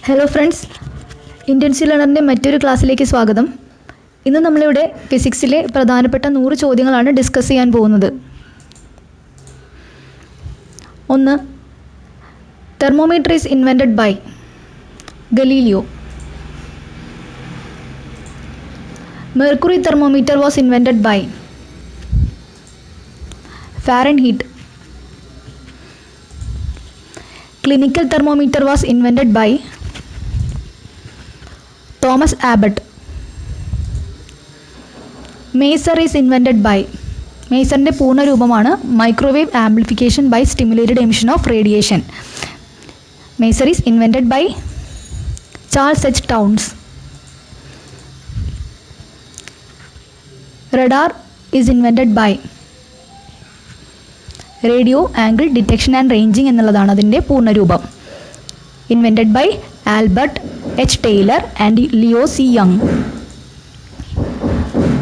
Hello friends, intensive ലേണറിൻ്റെ മറ്റൊരു ക്ലാസ്സിലേക്ക് സ്വാഗതം. ഇന്ന് നമ്മളിവിടെ ഫിസിക്സിലെ പ്രധാനപ്പെട്ട 100 ചോദ്യങ്ങളാണ് ഡിസ്കസ് ചെയ്യാൻ പോകുന്നത്. 1. Thermometer is invented by Galileo. Mercury thermometer was invented by Fahrenheit. Clinical thermometer was invented by Thomas Abbott. Maser is invented by Maserന്റെ പൂർണ്ണ രൂപമാണ് microwave amplification by stimulated emission of radiation. Maser is invented by Charles H. Townes. Radar is invented by radio angle detection and ranging എന്നുള്ളതാണ് അതിൻ്റെ പൂർണ്ണരൂപം. Invented by Albert H Taylor and Leo C Young.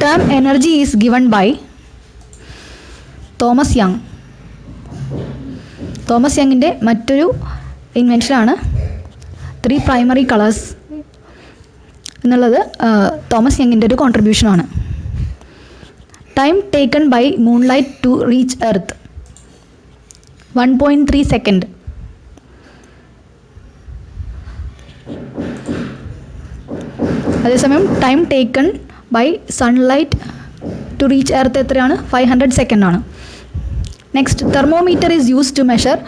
Term energy is given by Thomas Young. Thomas യങ്ങിൻ്റെ മറ്റൊരു ഇൻവെൻഷനാണ് 3 primary colours എന്നുള്ളത് Thomas യങ്ങിൻ്റെ ഒരു കോൺട്രിബ്യൂഷനാണ്. Time taken by moonlight to reach earth 1.3 second. അതേസമയം time taken by sunlight to reach earth എത്രയാണ്? 500 സെക്കൻഡാണ്. Next, thermometer is use to measure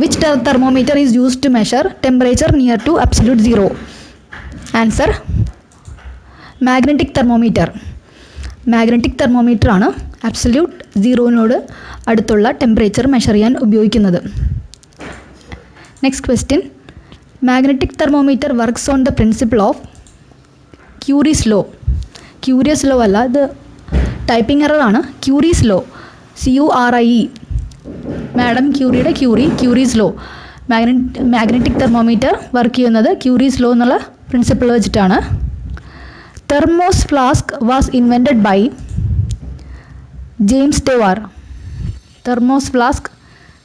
which thermometer is use to measure temperature near to absolute zero. Answer, magnetic thermometer. Magnetic thermometer ആണ് absolute സീറോനോട് അടുത്തുള്ള temperature measure ചെയ്യാൻ ഉപയോഗിക്കുന്നത്. Next question, magnetic thermometer works on the principle of Curie's law. Curious law അല്ല, ഇത് typing error ആണ്. Curie's law, CURIE, madam ക്യൂറിയുടെ Curie's law. Magnetic thermometer work ചെയ്യുന്നത് ക്യൂറീസ് ലോ എന്നുള്ള പ്രിൻസിപ്പിൾ വെച്ചിട്ടാണ്. Thermos flask was invented by James Dewar. Thermos flask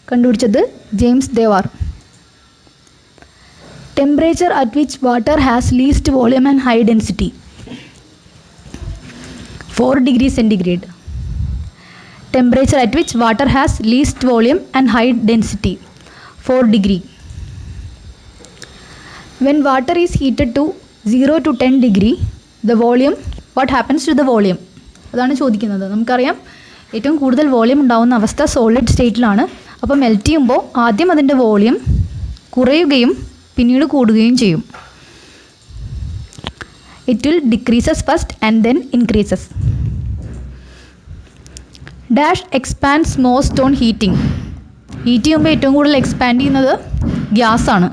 കണ്ടുപിടിച്ചത് James Dewar. Temperature at which water has least volume and high density 4 degree centigrade. Temperature at which water has least volume and high density 4 degree. When water is heated to 0 to 10 degree the volume, what happens to the volume? അതാണ് ചോദിക്കുന്നത്. നമുക്കറിയാം ഏറ്റവും കൂടുതൽ volume ഉണ്ടാകുന്ന അവസ്ഥ solid സ്റ്റേറ്റിലാണ്. അപ്പോൾ melt ചെയ്യുമ്പോൾ ആദ്യം അതിൻ്റെ വോളിയം കുറയുകയും പിന്നീട് കൂടുകയും ചെയ്യും. It will decreases first and then increases. Dash expands most on heating. Heat ചെയ്യുമ്പോൾ ഏറ്റവും കൂടുതൽ എക്സ്പാൻഡ് ചെയ്യുന്നത് ഗ്യാസാണ്.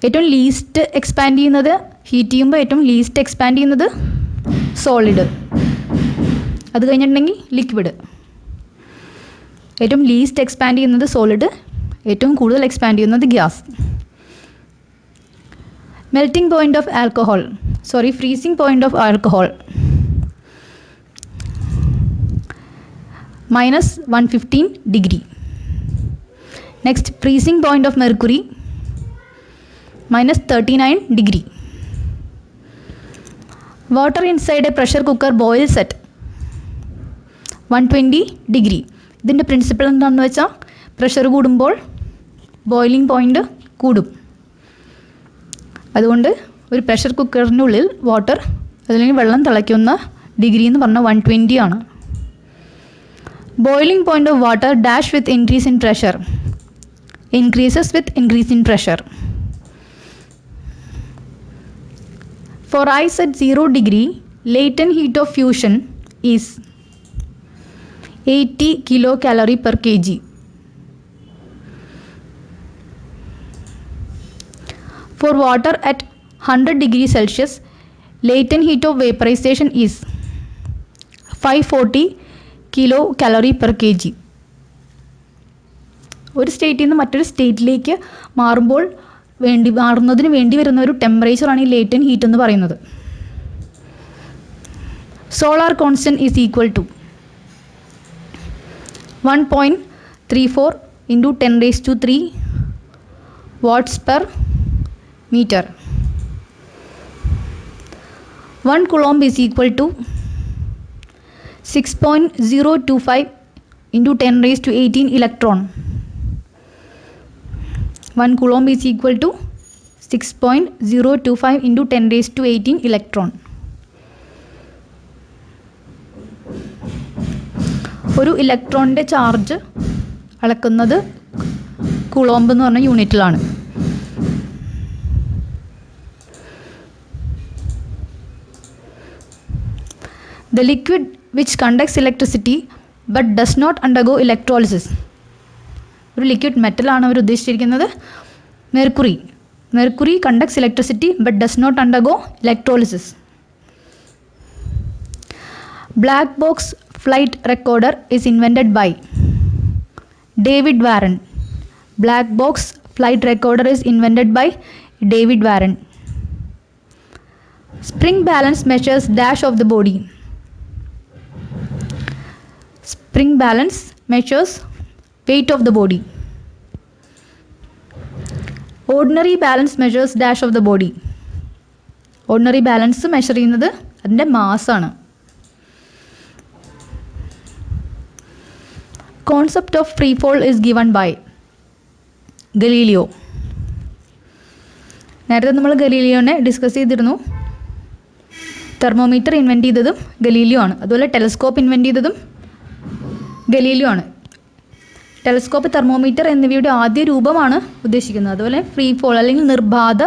ഏറ്റവും ലീസ്റ്റ് എക്സ്പാൻഡ് ചെയ്യുന്നത്, ഹീറ്റ് ചെയ്യുമ്പോൾ ഏറ്റവും ലീസ്റ്റ് എക്സ്പാൻഡ് ചെയ്യുന്നത് സോളിഡ്. അത് കഴിഞ്ഞിട്ടുണ്ടെങ്കിൽ ലിക്വിഡ്. ഏറ്റവും ലീസ്റ്റ് എക്സ്പാൻഡ് ചെയ്യുന്നത് സോളിഡ്, ഏറ്റവും കൂടുതൽ എക്സ്പാൻഡ് ചെയ്യുന്നത് gas. Melting point of alcohol, freezing point of alcohol -115 degree. Next, freezing point of mercury -39 degree. Water inside A pressure cooker boils at 120 degree. ഇതിൻ്റെ principle എന്താണെന്ന് വെച്ചാൽ പ്രഷർ കൂടുമ്പോൾ boiling point കൂടും. അതുകൊണ്ട് ഒരു പ്രഷർ കുക്കറിൻ്റെ ഉള്ളിൽ വാട്ടർ അല്ലെങ്കിൽ വെള്ളം തിളയ്ക്കുന്ന ഡിഗ്രി എന്ന് പറഞ്ഞാൽ 120 ആണ്. Boiling point of water dash with increase in pressure increases with increase in pressure. For ice at 0 degree, latent heat of fusion is 80 kilocalorie per kg. For water at 100 degrees Celsius, latent heat of vaporization is 540 kilocalorie per kg. ഒരു സ്റ്റേറ്റിൽ നിന്ന് മറ്റൊരു സ്റ്റേറ്റിലേക്ക് മാറുന്നതിന് വേണ്ടി വരുന്ന ഒരു ടെമ്പറേച്ചറാണ് ഈ ലേറ്റൻറ്റ് ഹീറ്റ് എന്ന് പറയുന്നത്. Solar constant is equal to 1.34 into 10 raised to 3 watts per meter. 1 coulomb is equal to 6.025 into 10 raised to 18 electron. 1 coulomb is equal to 6.025 into 10 raised to 18 electron. ഒരു ഇലക്ട്രോണിൻ്റെ ചാർജ് അളക്കുന്നത് കുളോംബ് എന്ന് പറഞ്ഞ യൂണിറ്റിലാണ്. The liquid which conducts electricity but does not undergo electrolysis. ഒരു liquid മെറ്റലാണ് അവർ ഉദ്ദേശിച്ചിരിക്കുന്നത്. Mercury. Mercury conducts electricity but does not undergo electrolysis. Black box flight recorder is invented by David Warren. Black box flight recorder is invented by David Warren. Spring balance measures dash of the body. Spring balance measures weight of the body. Ordinary balance measures dash of the body. Ordinary balance measure ചെയ്യുന്നത് അതിൻ്റെ മാസ്സാണ്. Concept of free fall is given by Galileo. നേരത്തെ നമ്മൾ ഗലീലിയോനെ discuss ചെയ്തിരുന്നു. Thermometer invent ചെയ്തതും Galileo ആണ്. അതുപോലെ telescope invent ചെയ്തതും Galileo ആണ്. ടെലസ്കോപ്പ്, തെർമോമീറ്റർ എന്നിവയുടെ ആദ്യ രൂപമാണ് ഉദ്ദേശിക്കുന്നത്. അതുപോലെ ഫ്രീ ഫോൾ അല്ലെങ്കിൽ നിർബാധ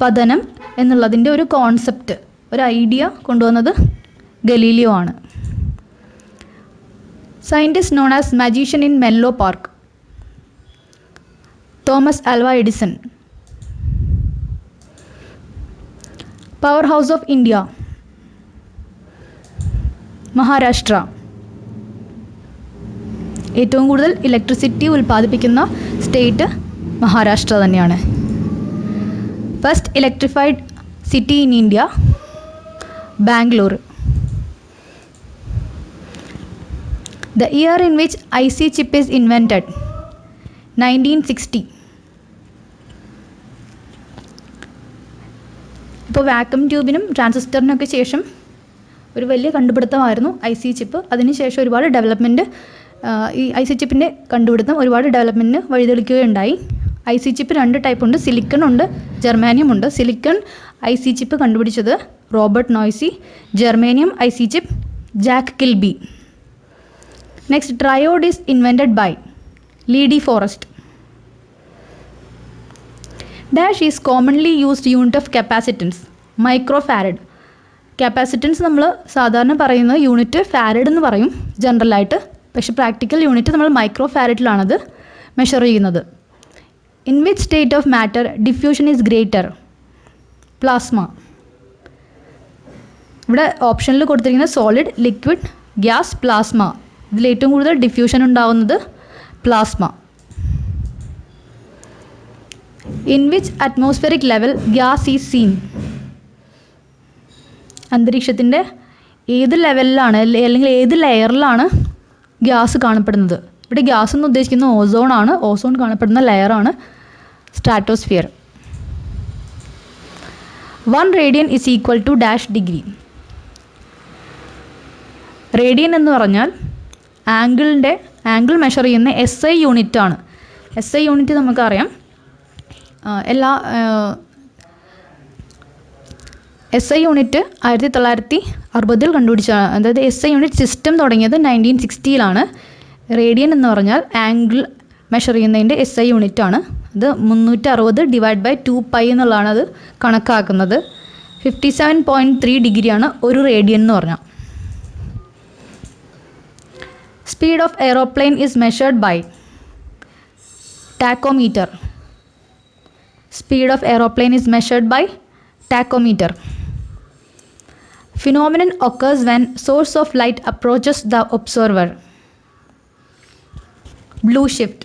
പതനം എന്നുള്ളതിൻ്റെ ഒരു കോൺസെപ്റ്റ്, ഒരു ഐഡിയ കൊണ്ടുവന്നത് ഗലീലിയോ ആണ്. Scientist known as magician in Menlo Park, Thomas Alva Edison. Powerhouse of India, Maharashtra. ഏറ്റവും കൂടുതൽ ഇലക്ട്രിസിറ്റി ഉൽപ്പാദിപ്പിക്കുന്ന സ്റ്റേറ്റ് മഹാരാഷ്ട്ര തന്നെയാണ്. First electrified city in India, Bangalore. The year in which IC chip is invented, 1960. ഇപ്പോൾ vacuum ട്യൂബിനും ട്രാൻസിസ്റ്ററിനൊക്കെ ശേഷം ഒരു വലിയ കണ്ടുപിടുത്തമായിരുന്നു IC ചിപ്പ്. അതിനുശേഷം ഒരുപാട് ഡെവലപ്മെൻറ്റ്, ഈ IC ചിപ്പിൻ്റെ കണ്ടുപിടുത്തം ഒരുപാട് ഡെവലപ്മെൻറ്റിന് വഴിതെളിക്കുകയുണ്ടായി. IC ചിപ്പ് രണ്ട് ടൈപ്പ് ഉണ്ട്, സിലിക്കൺ ഉണ്ട്, ജെർമാനിയം ഉണ്ട്. സിലിക്കൺ IC ചിപ്പ് കണ്ടുപിടിച്ചത് Robert Noyce. Germanium IC chip Jack Kilby. Next, triode is invented by Lee D. Forest. Dash is commonly used unit of capacitance, microfarad. Capacitance നമ്മൾ സാധാരണ പറയുന്നത് unit farad എന്ന് പറയും ജനറലായിട്ട്. പക്ഷേ practical unit നമ്മൾ മൈക്രോഫാരഡിലാണത് measure ചെയ്യുന്നത്. In which state of matter diffusion is greater? Plasma. ഇവിടെ ഓപ്ഷനിൽ കൊടുത്തിരിക്കുന്നത് സോളിഡ്, ലിക്വിഡ്, ഗ്യാസ്, പ്ലാസ്മ. ഇതിൽ ഏറ്റവും കൂടുതൽ ഡിഫ്യൂഷൻ ഉണ്ടാവുന്നത് plasma. In which atmospheric level gas is seen? അന്തരീക്ഷത്തിൻ്റെ ഏത് ലെവലിലാണ് അല്ലെങ്കിൽ ഏത് ലെയറിലാണ് ഗ്യാസ് കാണപ്പെടുന്നത്? ഇവിടെ ഗ്യാസ് എന്ന് ഉദ്ദേശിക്കുന്നത് ഓസോണാണ്. ഓസോൺ കാണപ്പെടുന്ന ലെയറാണ് stratosphere. 1 radian is equal to dash degree. Radian എന്ന് പറഞ്ഞാൽ ആംഗിൾ മെഷർ ചെയ്യുന്ന SI യൂണിറ്റാണ്. SI യൂണിറ്റ് നമുക്കറിയാം. എല്ലാ SI യൂണിറ്റ് 1960 കണ്ടുപിടിച്ചാണ്. അതായത് SI യൂണിറ്റ് സിസ്റ്റം തുടങ്ങിയത് 1960 റേഡിയൻ എന്ന് പറഞ്ഞാൽ ആംഗിൾ മെഷർ ചെയ്യുന്നതിൻ്റെ SI യൂണിറ്റാണ്. അത് 360 ഡിവൈഡ് ബൈ 2π എന്നുള്ളതാണ് അത് കണക്കാക്കുന്നത്. 57.3 ഡിഗ്രിയാണ് ഒരു റേഡിയൻ എന്ന് പറഞ്ഞാൽ. Speed of aeroplane is measured by tachometer. Speed of aeroplane is measured by tachometer. Phenomenon occurs when source of light approaches the observer. Blue shift.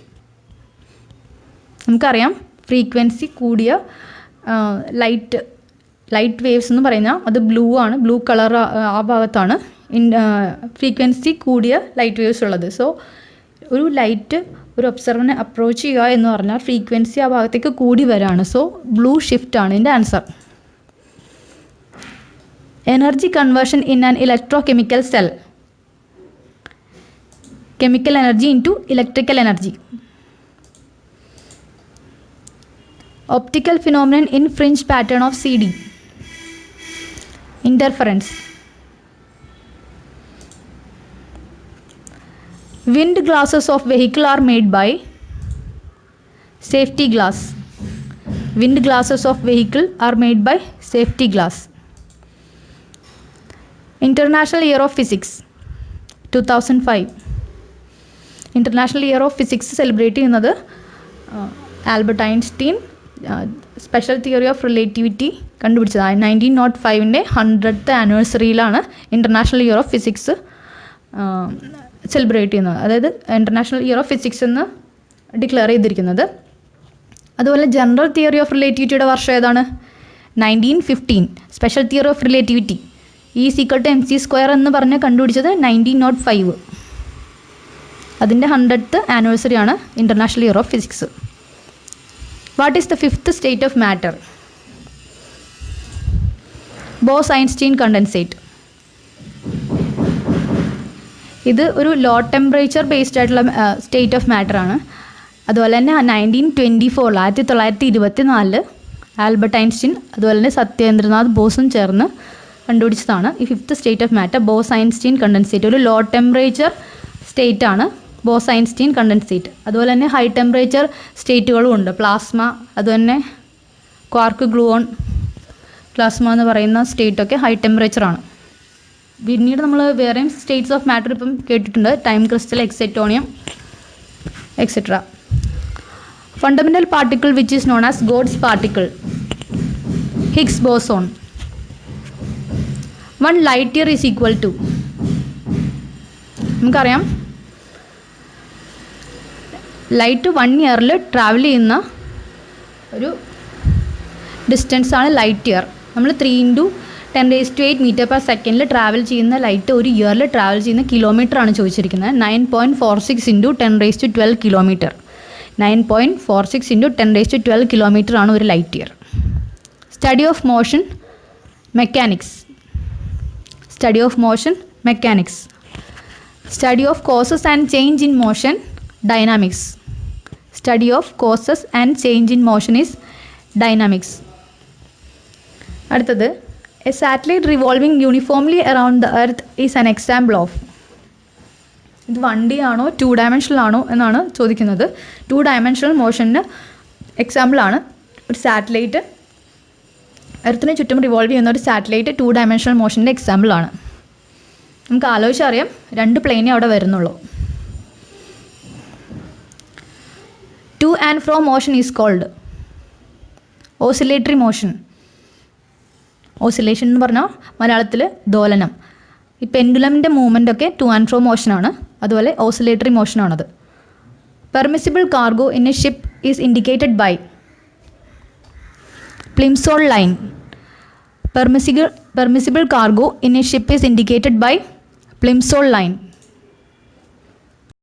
നമുക്കറിയാം ഫ്രീക്വൻസി കൂടിയ ലൈറ്റ് വേവ്സ് എന്ന് പറഞ്ഞാൽ അത് ബ്ലൂ ആണ്. ബ്ലൂ കളർ ആ ഭാഗത്താണ് frequency കൂടിയ light waves ഉള്ളത്. സോ ഒരു ലൈറ്റ് ഒരു ഒബ്സർവറിനെ അപ്രോച്ച് ചെയ്യുക എന്ന് പറഞ്ഞാൽ ഫ്രീക്വൻസി ആ ഭാഗത്തേക്ക് കൂടി വരികയാണ്. സോ ബ്ലൂ ഷിഫ്റ്റ് ആണ് ഇതിൻ്റെ answer. Energy conversion in an electrochemical cell. Chemical energy into electrical energy. Optical phenomenon in fringe pattern of CD. Interference. Wind glasses of vehicle are made by safety glass. Wind glasses of vehicle are made by safety glass. International Year of Physics 2005. International Year of Physics celebrate ചെയ്യുന്നത് Albert Einstein special theory of relativity കണ്ടുപിടിച്ചതാണ്. 1905 100th ആനിവേഴ്സറിയിലാണ് international year of physics celebrate ചെയ്യുന്നത്. അതായത് international year of physics എന്ന് declare ചെയ്തിരിക്കുന്നത്. അതുപോലെ general theory of റിലേറ്റിവിറ്റിയുടെ വർഷം ഏതാണ്? 1915. Special theory of relativity E=mc² എന്ന് പറഞ്ഞ് കണ്ടുപിടിച്ചത് 1905. അതിൻ്റെ 100th ആനിവേഴ്സറിയാണ് international year of physics. What is the fifth state of matter? Bose Einstein condensate. ഇത് ഒരു ലോ ടെമ്പറേച്ചർ ബേസ്ഡ് ആയിട്ടുള്ള സ്റ്റേറ്റ് ഓഫ് മാറ്റർ ആണ്. അതുപോലെ തന്നെ 1924 ആൽബർട്ട് ഐൻസ്റ്റീൻ അതുപോലെ തന്നെ സത്യേന്ദ്രനാഥ് ബോസും ചേർന്ന് കണ്ടുപിടിച്ചതാണ് ഈ fifth state of matter, Bose Einstein condensate. ഒരു ലോ ടെമ്പറേച്ചർ സ്റ്റേറ്റ് ആണ് ബോസ്-ഐൻസ്റ്റീൻ കണ്ടൻസേറ്റ്. അതുപോലെ തന്നെ ഹൈ ടെമ്പറേച്ചർ സ്റ്റേറ്റുകളും ഉണ്ട്. പ്ലാസ്മ, അതുതന്നെ ക്വാർക്ക് ഗ്ലൂവോൺ പ്ലാസ്മ എന്ന് പറയുന്ന സ്റ്റേറ്റൊക്കെ ഹൈ ടെമ്പറേച്ചറാണ്. പിന്നീട് നമ്മൾ വേറെയും സ്റ്റേറ്റ്സ് ഓഫ് മാറ്റർ ഇപ്പം കേട്ടിട്ടുണ്ട്. Time crystal, excitonium etcetera. Fundamental particle which is known as God's particle. Higgs boson. 1 light year is equal to, നമുക്കറിയാം ലൈറ്റ് 1 ഇയറിൽ ട്രാവൽ ചെയ്യുന്ന ഒരു ഡിസ്റ്റൻസാണ് ലൈറ്റ് ഇയർ. നമ്മൾ 3 × 10⁸ മീറ്റർ/സെക്കൻഡിൽ ട്രാവൽ ചെയ്യുന്ന ലൈറ്റ് ഒരു ഇയറിൽ ട്രാവൽ ചെയ്യുന്ന കിലോമീറ്റർ ആണ് ചോദിച്ചിരിക്കുന്നത്. 9.46 × 10⁻12 കിലോമീറ്റർ. 9.46 × 10⁻12 കിലോമീറ്റർ ആണ് ഒരു light year. Study of motion mechanics. Study of motion mechanics. Study of causes and change in motion dynamics. Study of causes and change in motion is dynamics. അടുത്തത്, a satellite revolving uniformly around the earth is an example of. ഇത് 1D ആണോ 2 dimensional ആണോ എന്നാണ് ചോദിക്കുന്നത്. 2 dimensional മോഷന് example ആണ് ഒരു satellite. എർത്തിന് ചുറ്റും revolve ചെയ്യുന്ന ഒരു സാറ്റലൈറ്റ് 2 dimensional മോഷൻ്റെ എക്സാമ്പിൾ ആണ്. നമുക്ക് ആലോചിച്ചറിയാം 2 പ്ലെയിനേ അവിടെ വരുന്നുള്ളൂ. To and fro motion is called oscillatory motion. Oscillation എന്ന് പറഞ്ഞാൽ മലയാളത്തിൽ ദോലനം. ഈ പെൻഡുലമിൻ്റെ മൂവ്മെൻ്റ് ഒക്കെ ടു ആൻഡ് ഫ്രോ മോഷനാണ്. അതുപോലെ ഓസിലേറ്ററി മോഷനാണത്. Permissible cargo in a ship is indicated by Plimsoll line. Permissible cargo in a ship is indicated by Plimsoll line.